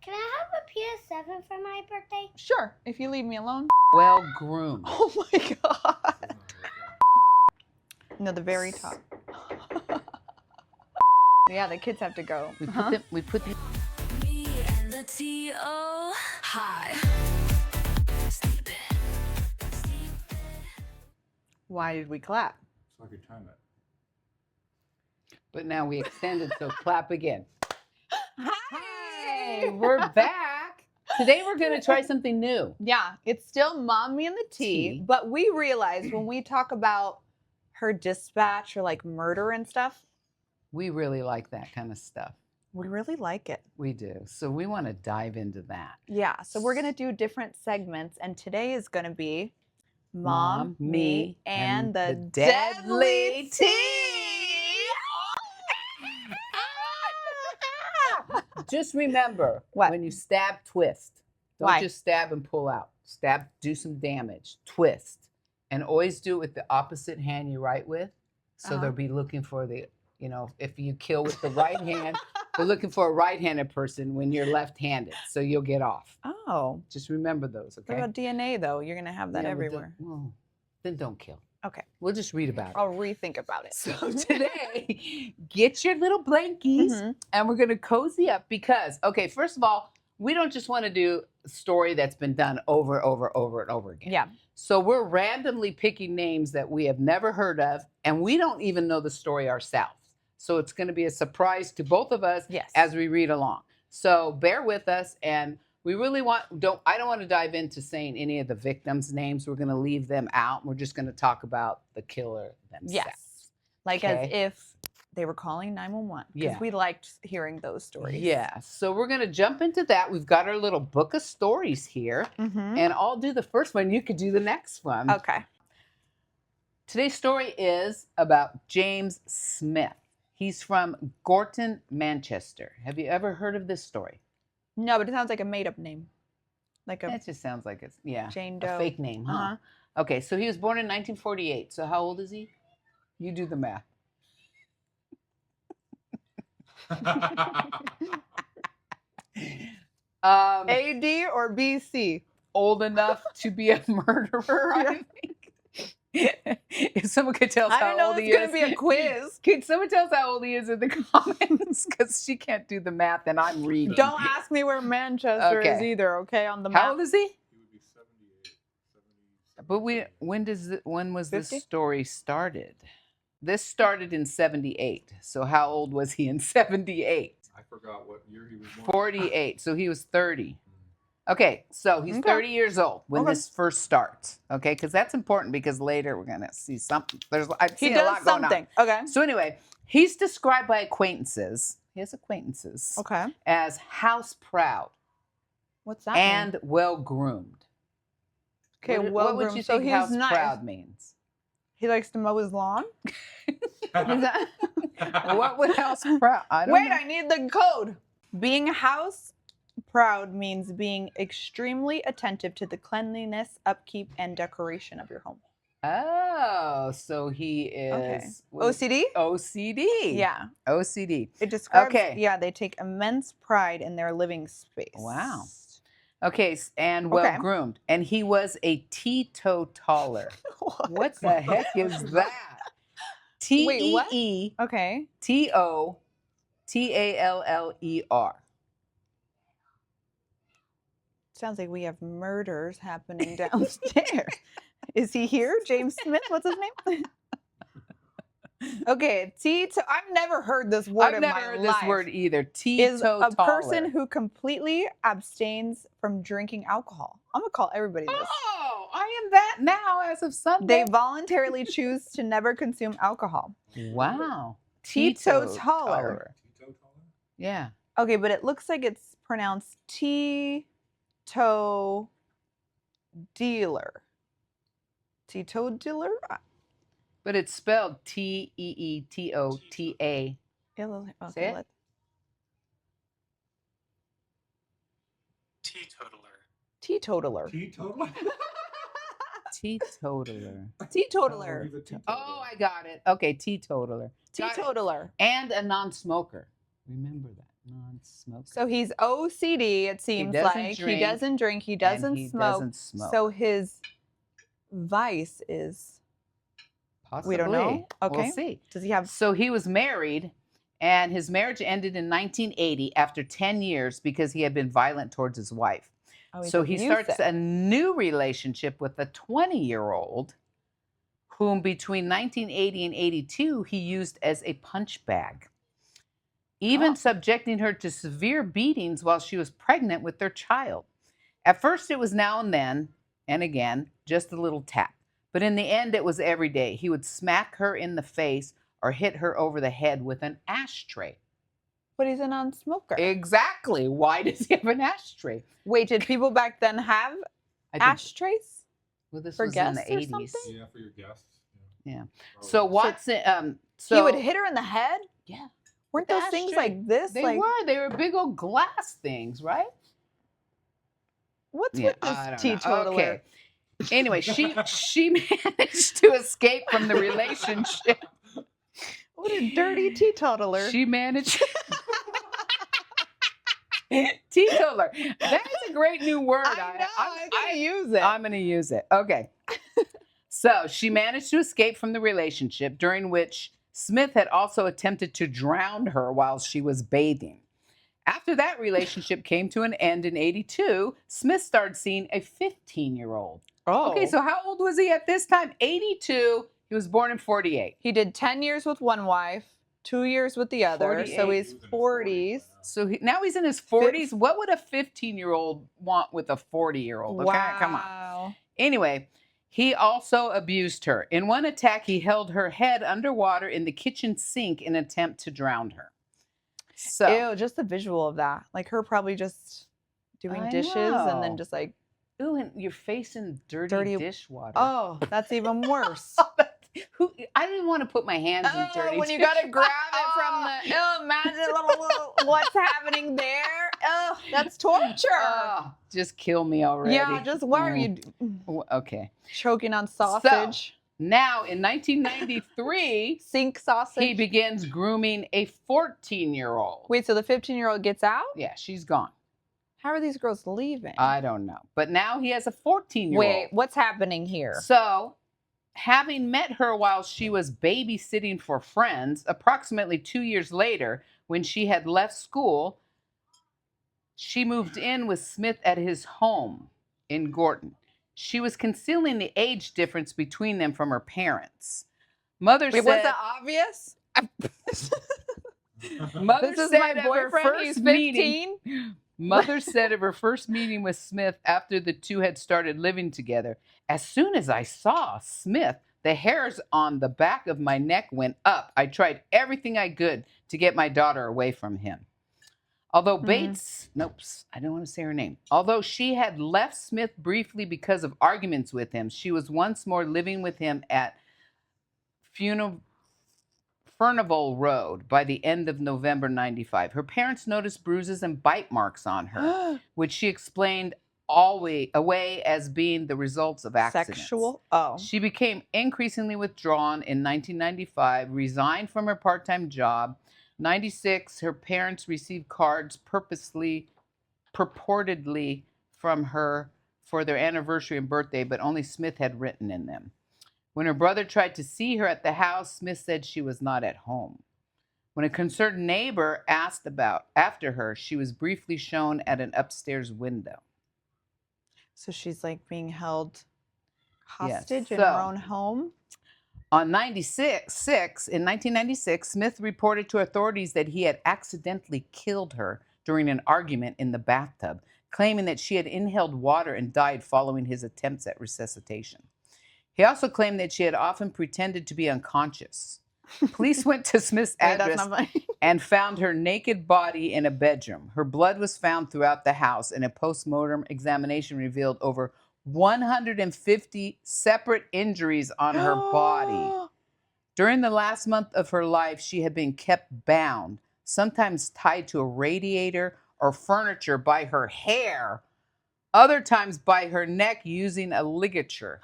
Can I have a PS7 for my birthday? Sure, if you leave me alone. Well groomed. Oh my God. No, the very top. Yeah, the kids have to go. We put them. Me and the T.O. Hi. Why did we clap? So I could time it. But now we extended, so clap again. Hi. We're back. Today we're going to try something new. Yeah, it's still Mommy and the Tea, but we realize when we talk about her dispatch or like murder and stuff, We really like that kind of stuff. we really like it. We do. So we want to dive into that. Yeah, so we're going to do different segments, and today is going to be Mom, me, and the Deadly Tea. Just remember, What? when you stab, twist. Don't Why? just stab and pull out. Stab, do some damage. Twist. And always do it with the opposite hand you write with. So Uh-huh. they'll be looking for the, if you kill with the right hand, they're looking for a right-handed person when you're left-handed. So you'll get off. Oh, Just remember those, what okay? about DNA though? You're going to have that Yeah, everywhere. well, then don't kill. Okay, We'll just read about it. I'll rethink about it. So today, get your little blankies Mhm. and we're going to cozy up because, okay, first of all, we don't just want to do a story that's been done over and over again. Yeah. So we're randomly picking names that we have never heard of and we don't even know the story ourselves. So it's going to be a surprise to both of us Yes. as we read along. So bear with us, and we really I don't want to dive into saying any of the victims' names. We're going to leave them out. We're just going to talk about the killer themselves. Yes. Like as Okay. if they were calling 911. Because Yeah. we liked hearing those stories. Yeah. So we're going to jump into that. We've got our little book of stories here, Mm-hmm. and I'll do the first one. You could do the next one. Okay. Today's story is about James Smith. He's from Gorton, Manchester. Have you ever heard of this story? No, but it sounds like a made-up name. Like a That just sounds like it's, Jane a Doe. fake name, huh? Uh-huh. Okay, so he was born in 1948. So how old is he? You do the math. AD or BC? Old enough to be a murderer, I think. If someone could tell us I don't how know. old It's he going is. to be a quiz. Could someone tell us how old he is in the comments? Because she can't do the math and I'm reading. Don't ask me where Manchester is Okay. either, okay, on the map. How old is he? He would be 78, 77. But when was 50? this story started? This started in 78. So how old was he in 78? I forgot what year he was born. 48. So he was 30. Okay, so he's Okay. 30 years old when Okay. this first starts. Okay, because that's important because later we're gonna see something. I've He seen a does lot going on. something. Okay. So anyway, he's described by acquaintances, his acquaintances, Okay. as house proud What's that and mean? well groomed. Okay, what would you so think he's house nice. proud means? He likes to mow his lawn? Is that... What would house proud? I don't Wait, know. I need the code. Being house proud means being extremely attentive to the cleanliness, upkeep, and decoration of your home. Oh, so he is Okay. what is- OCD? OCD. Yeah. OCD. It describes, Okay. yeah, they take immense pride in their living space. Wow. Okay, and well Okay. groomed. And he was a teetotaler. What the heck is that? Wait, what? Teetotaller. Okay. Sounds like we have murders happening downstairs. Is he here? James Smith? What's his name? Okay, I've never heard this word I've in never my heard life. this word either. Is Teetotaler. a person who completely abstains from drinking alcohol. I'm gonna call everybody this. Oh, I am that now as of Sunday. They voluntarily choose to never consume alcohol. Wow. Teetotaler. Teetotaler? Yeah. Okay, but it looks like it's pronounced teetodealer. Teetodealer? But it's spelled Teeetota. Okay, Say it. Teetotaler. Teetotaler. Teetotaler? Teetotaler. Teetotaler. He's a teetotaler. Oh, I got it. Okay, teetotaler. Got it. Teetotaler. And a non-smoker. Remember that. Non-smoker. So he's OCD, it seems doesn't like. He drink, doesn't drink. He and doesn't he smoke. doesn't smoke. So his vice is, Possibly. we don't know. Okay. We'll see. Does he have... So he was married, and his marriage ended in 1980 after 10 years because he had been violent towards his wife. Oh, he's So he starts abusive. a new relationship with a 20-year-old whom between 1980 and 82 he used as a punch bag, even subjecting her to severe beatings while she was pregnant with their child. At first it was now and then, and again, just a little tap. But in the end, it was every day. He would smack her in the face or hit her over the head with an ashtray. But he's a non-smoker. Exactly. Why does he have an ashtray? Wait, did people back then have I think, ashtrays? well, this for was in the guests or 80s. something? Yeah, for your guests. Yeah. Probably. So Watson, He would hit her in the head? yeah, Weren't with those the things ashtray. like this? They like, were. They were big old glass things, right? What's Yeah, with I this don't know. teetotaler? Okay. Anyway, she managed to escape from the relationship. What a dirty teetotaler. She managed. Teetotaler. That is a great new word. I know. I'm going to use it. I'm going to use it. Okay. So she managed to escape from the relationship, during which Smith had also attempted to drown her while she was bathing. After that relationship came to an end in 82, Smith started seeing a 15-year-old. Oh. Okay, so how old was he at this time? 82. He was born in 48. He did 10 years with one wife, 2 years with the other. 48. So He he's was in his 40s. So now he's in his 40s. What would a 15-year-old want with a 40-year-old? Okay, Wow. come on. Anyway, he also abused her. In one attack, he held her head underwater in the kitchen sink in an attempt to drown her. So, Ew, just the visual of that. Like her probably just doing I dishes and then know. just like, ooh, and your face in dirty dishwater. oh, that's even worse. I didn't want to put my hands in dirty when you got to dishwater. grab it from the, oh, imagine little what's happening there. Oh, that's torture. Oh, just kill me already. Yeah, just why are you Okay. choking on sausage? Now, in 1993, Sink sausage. he begins grooming a 14-year-old. Wait, so the 15-year-old gets out? Yeah, she's gone. How are these girls leaving? I don't know. But now he has a 14-year-old. Wait, what's happening here? So, having met her while she was babysitting for friends, approximately 2 years later, when she had left school, she moved in with Smith at his home in Gorton. She was concealing the age difference between them from her parents. Mother Wait, was said, that obvious? Mother This is said my at her boyfriend. He's first 15. Mother said of her first meeting with Smith after the two had started living together, as soon as I saw Smith, the hairs on the back of my neck went up. I tried everything I could to get my daughter away from him. Although Bates, I don't want to say her name. Although she had left Smith briefly because of arguments with him, she was once more living with him at Furnival Road by the end of November 95. Her parents noticed bruises and bite marks on her, which she explained away as being the results of accidents. Sexual? Oh. She became increasingly withdrawn in 1995, resigned from her part-time job. 96, her parents received cards purportedly from her for their anniversary and birthday, but only Smith had written in them. When her brother tried to see her at the house, Smith said she was not at home. When a concerned neighbor asked after her, she was briefly shown at an upstairs window. So she's like being held hostage in so- her own home? In 1996, Smith reported to authorities that he had accidentally killed her during an argument in the bathtub, claiming that she had inhaled water and died following his attempts at resuscitation. He also claimed that she had often pretended to be unconscious. Police went to Smith's Wait, that's address not funny. and found her naked body in a bedroom. Her blood was found throughout the house, and a post-mortem examination revealed over 150 separate injuries on her body. During the last month of her life, she had been kept bound, sometimes tied to a radiator or furniture by her hair, other times by her neck using a ligature.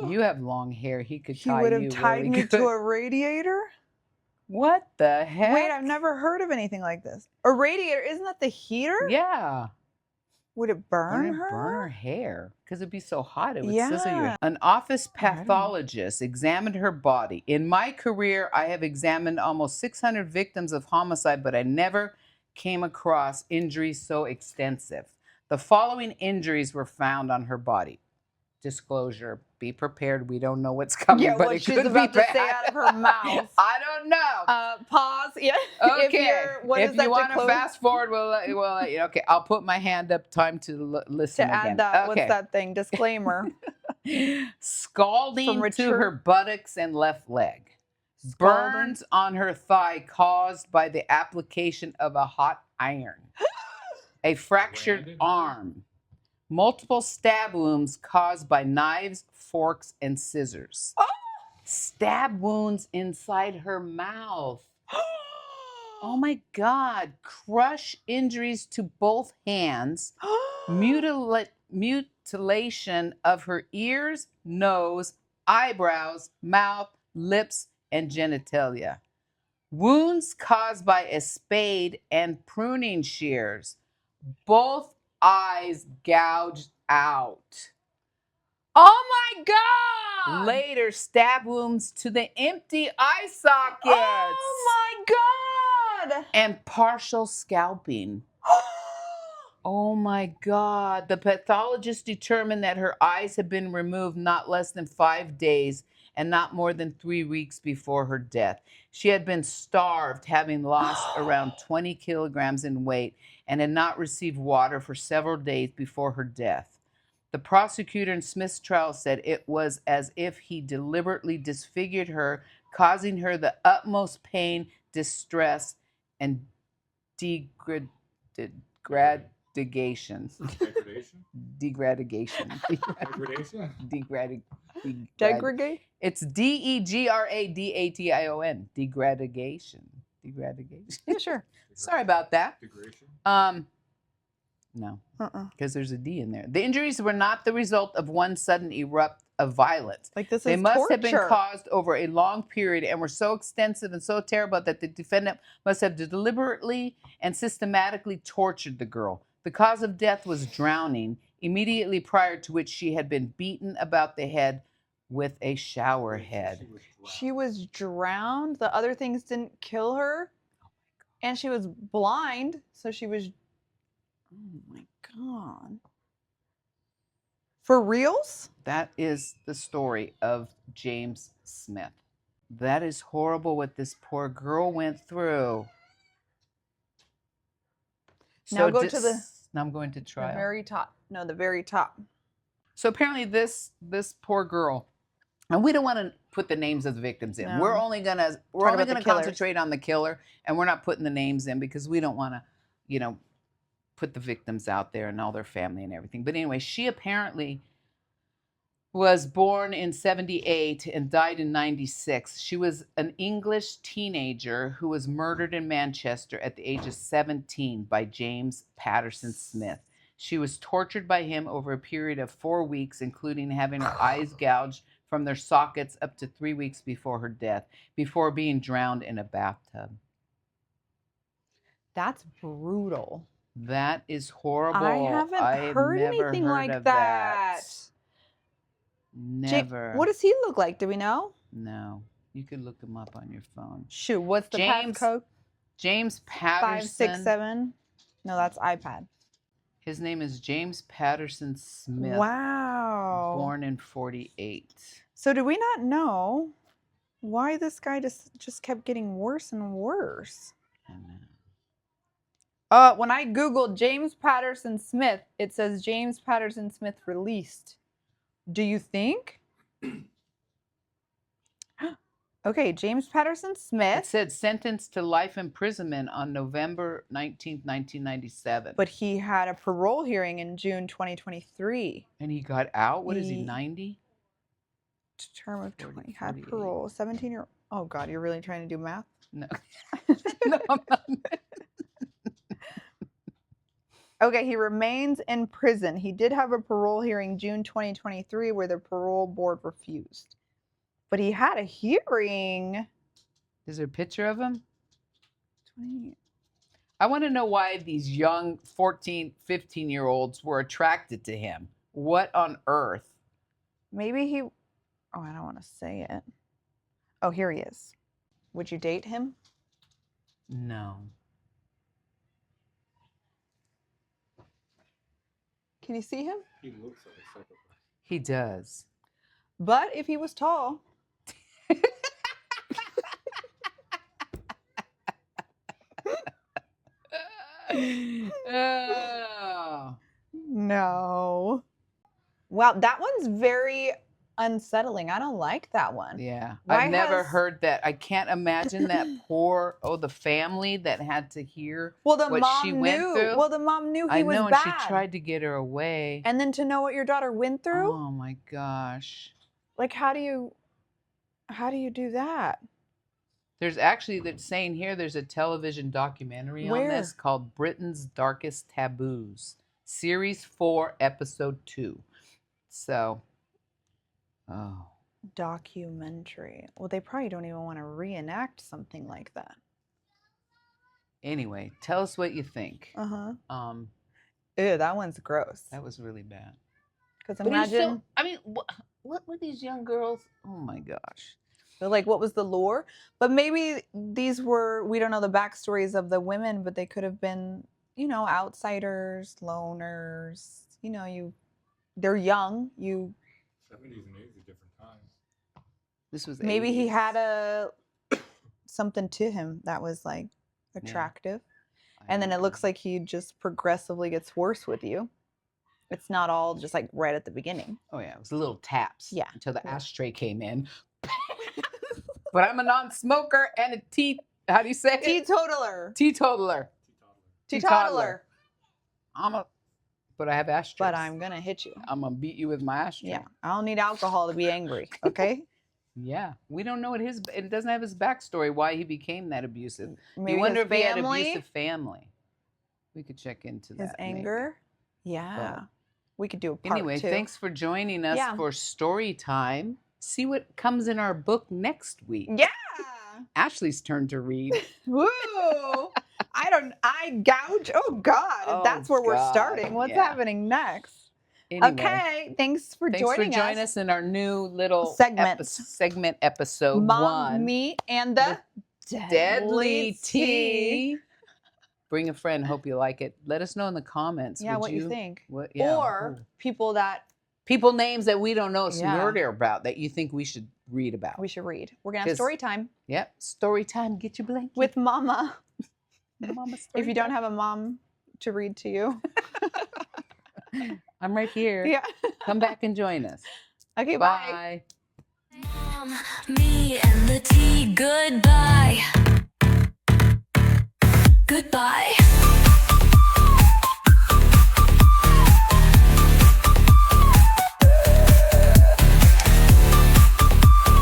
You have long hair. He could He tie would have you tied really me good. to a radiator? What the heck? Wait, I've never heard of anything like this. A radiator, isn't that the heater? Yeah. Would it burn her? Burn her hair because it'd be so hot it would Yeah. sizzle your. An office I don't know. pathologist examined her body. In my career, I have examined almost 600 victims of homicide, but I never came across injuries so extensive. The following injuries were found on her body. Disclosure, be prepared. We don't know what's coming, Yeah, but what it she's could about be to say bad. out of her mouth. I don't know. Pause. Yeah. Okay. If If you want to fast forward, we'll let you know. Okay, I'll put my hand up. Time to listen to add again. that, Okay. what's that thing? Disclaimer. Scalding From to her buttocks and left leg. Scalding. Burns on her thigh caused by the application of a hot iron. A fractured Branded? arm. Multiple stab wounds caused by knives, forks, and scissors. Stab wounds inside her mouth. Oh my God. Crush injuries to both hands. Mutilation of her ears, nose, eyebrows, mouth, lips, and genitalia. Wounds caused by a spade and pruning shears. Both eyes gouged out. Oh my God! Later, stab wounds to the empty eye sockets. Oh my God! And partial scalping. Oh my God. The pathologist determined that her eyes had been removed not less than 5 days and not more than 3 weeks before her death. She had been starved, having lost around 20 kilograms in weight, and had not received water for several days before her death. The prosecutor in Smith's trial said it was as if he deliberately disfigured her, causing her the utmost pain, distress, and degradation. Degradation? Degradation. Degradation? Degradate? It's degradation. Degradation. Degradation. Yeah, sure. Sorry about that. Degradation? No, because there's a D in there. The injuries were not the result of one sudden erupt of violence. Like this They is must torture. have been caused over a long period and were so extensive and so terrible that the defendant must have deliberately and systematically tortured the girl. The cause of death was drowning, immediately prior to which she had been beaten about the head with a shower head. She was drowned. The other things didn't kill her. And she was blind. So she was. Oh my God. For reals? That is the story of James Smith. That is horrible what this poor girl went through. Now go to the. Now I'm going to The trial. very top. No, the very top. So apparently this poor girl, and we don't want to put the names of the victims in. No. We're only gonna Talk about the killers. concentrate on the killer, and we're not putting the names in because we don't want to, put the victims out there and all their family and everything. But anyway, she apparently was born in 78 and died in 96. She was an English teenager who was murdered in Manchester at the age of 17 by James Patterson Smith. She was tortured by him over a period of 4 weeks, including having her eyes gouged from their sockets up to 3 weeks before her death, before being drowned in a bathtub. That's brutal. That is horrible. I haven't heard never anything heard like of that. Never. What does he look like? Do we know? No. You could look him up on your phone. Shoot, what's the passcode? James Patterson. 567. No, that's iPad. His name is James Patterson Smith. Wow. Born in 48. So do we not know why this guy just kept getting worse and worse? I know. When I Googled James Patterson Smith, it says James Patterson Smith released. Do you think? Okay, James Patterson Smith. It said sentenced to life imprisonment on November 19th, 1997. But he had a parole hearing in June 2023. And he got out? What is he, He- 90? Term of 40, 20. Had 48. parole. 17-year. Oh, God, you're really trying to do math? No. No, I'm not. Okay, he remains in prison. He did have a parole hearing June 2023 where the parole board refused. But he had a hearing. Is there a picture of him? 20. I want to know why these young 14, 15-year-olds were attracted to him. What on earth? Maybe he. Oh, I don't want to say it. Oh, here he is. Would you date him? No. Can you see him? He looks like a psychopath. He does. But if he was tall, Oh. no. Wow, that one's very unsettling. I don't like that one. Yeah. Why I've never has- heard that. I can't imagine that the family that had to hear Well, the what mom she knew. went through. Well, the mom knew he I was know, and bad. she tried to get her away. And then to know what your daughter went through, Oh my gosh. like how do you do that? There's actually, they're saying here, there's a television documentary on this Where? called Britain's Darkest Taboos, Series 4, Episode 2. So, oh. Documentary. Well, they probably don't even want to reenact something like that. Anyway, tell us what you think. Uh-huh. Um, Ew, that one's gross. that was really bad. Because But he's imagine, still, I mean, what were these young girls? Oh my gosh. like, what was the lure? But maybe these were, we don't know the backstories of the women, but they could have been, outsiders, loners. They're young. 70s and 80s are different times. This was Maybe he 80s. had something to him that was like attractive. I And then don't it looks know. like he just progressively gets worse with you. It's not all just like right at the beginning. Oh yeah, it was little taps. Yeah. Until the ashtray came in. But I'm a non-smoker and a how do you say it? Teetotaler. Teetotaler. Teetotaler. But I have ashtrays. But I'm going to hit you. I'm gonna beat you with my ashtray. Yeah. I don't need alcohol to be angry. Okay. Yeah. We don't know it doesn't have his backstory why he became that abusive. Maybe you wonder his if he had family, abusive family. We could check into that. his maybe. anger. Yeah. But- We could do a part Anyway, two. thanks for joining us Yeah. for story time. See what comes in our book next week. Yeah. Ashley's turn to read. Woo. I gouge. Oh God. Oh, That's where we're God, starting. What's yeah. happening next? Anyway, Okay. Thanks for thanks joining for joining us in our new little Segment. segment episode Mom, 1. me, and the Deadly Tea. Bring a friend. Hope you like it. Let us know in the comments. Yeah, would what you think. What, yeah. Or people that people names that we don't know some Yeah. murder about that you think we should read about. we should read. We're gonna have 'Cause- story time Yep. Story time. Get your blanket. with Mama. Mama If you story don't time. have a mom to read to you. I'm right here. Yeah. Come back and join us. Okay, bye. Bye. Mom, me and the tea, goodbye. Goodbye.